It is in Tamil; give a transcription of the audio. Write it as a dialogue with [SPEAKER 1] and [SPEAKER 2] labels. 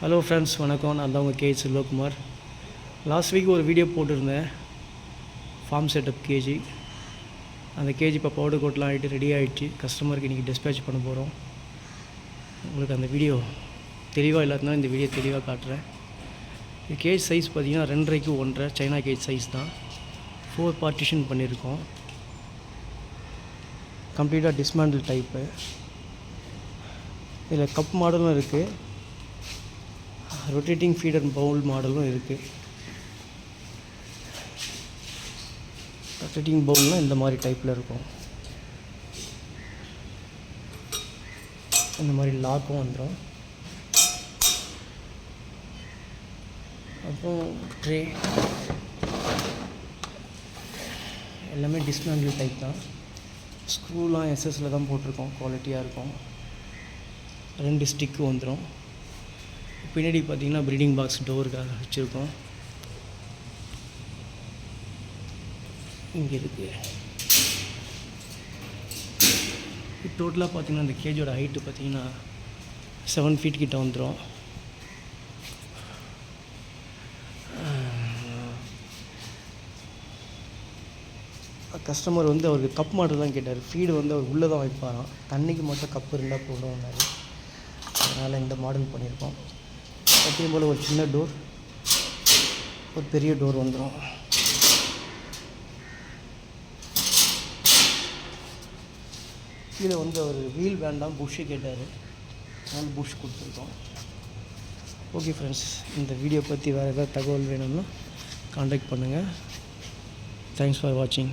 [SPEAKER 1] ஹலோ ஃப்ரெண்ட்ஸ், வணக்கம். நான் தான் உங்கள் கேஜி செல்வகுமார். லாஸ்ட் வீக் ஒரு வீடியோ போட்டிருந்தேன், ஃபார்ம் செட்டப் கேஜி. அந்த கேஜி இப்போ பவுடர் கோட்லாம் ஆகிட்டு ரெடி ஆகிடுச்சு. கஸ்டமருக்கு இன்றைக்கி டிஸ்பேச் பண்ண போகிறோம். உங்களுக்கு அந்த வீடியோ தெளிவாக இல்லாதனால இந்த வீடியோ தெளிவாக காட்டுறேன். இது கேஜ் சைஸ் பார்த்திங்கன்னா 2.5 × 1.5 சைனா கேஜ் சைஸ் தான். 4 பார்ட்டிஷன் பண்ணியிருக்கோம். கம்ப்ளீட்டாக டிஸ்மேண்டில் டைப்பு. இதில் கப் மாடலும் இருக்குது, ரொட்டேட்டிங் ஃபீடர் பவுல் மாடலும் இருக்குது. ரொட்டேட்டிங் பவுல்னால் இந்த மாதிரி டைப்பில் இருக்கும். இந்த மாதிரி லாக்கும் வந்துடும். அப்புறம் ட்ரே எல்லாமே டிஸ்மேண்டில் டைப் தான். ஸ்க்ரூலாம் எஸ்எஸ்சில் தான் போட்டிருக்கோம், குவாலிட்டியாக இருக்கும். 2 ஸ்டிக்கு வந்துடும். பின்னாடி பார்த்திங்கன்னா ப்ரீடிங் பாக்ஸ் டோருக்காக வச்சுருக்கோம். இங்கே இருக்குது. டோட்டலாக பார்த்திங்கன்னா இந்த கேஜோட ஹைட்டு பார்த்திங்கன்னா 7 ஃபீட் கிட்ட வந்துடும். கஸ்டமர் அவருக்கு கப் மாடல் தான் கேட்டார். ஃபீடு அவர் உள்ளே தான் வைப்பாராம், தண்ணிக்கு மட்டும் கப்பு இருந்தால் போடுவாங்க. அதனால் இந்த மாடல் பண்ணியிருக்கோம். அதே போல் ஒரு சின்ன டோர், ஒரு பெரிய டோர் வந்துடும். கீழே அவர் வீல் வேண்டாம், புஷ்ஷு கேட்டார். அதனால் புஷ் கொடுத்துருக்கோம். ஓகே ஃப்ரெண்ட்ஸ், இந்த வீடியோ பற்றி வேறு ஏதாவது தகவல் வேணும்னா கான்டாக்ட் பண்ணுங்கள். தேங்க்ஸ் ஃபார் வாட்சிங்.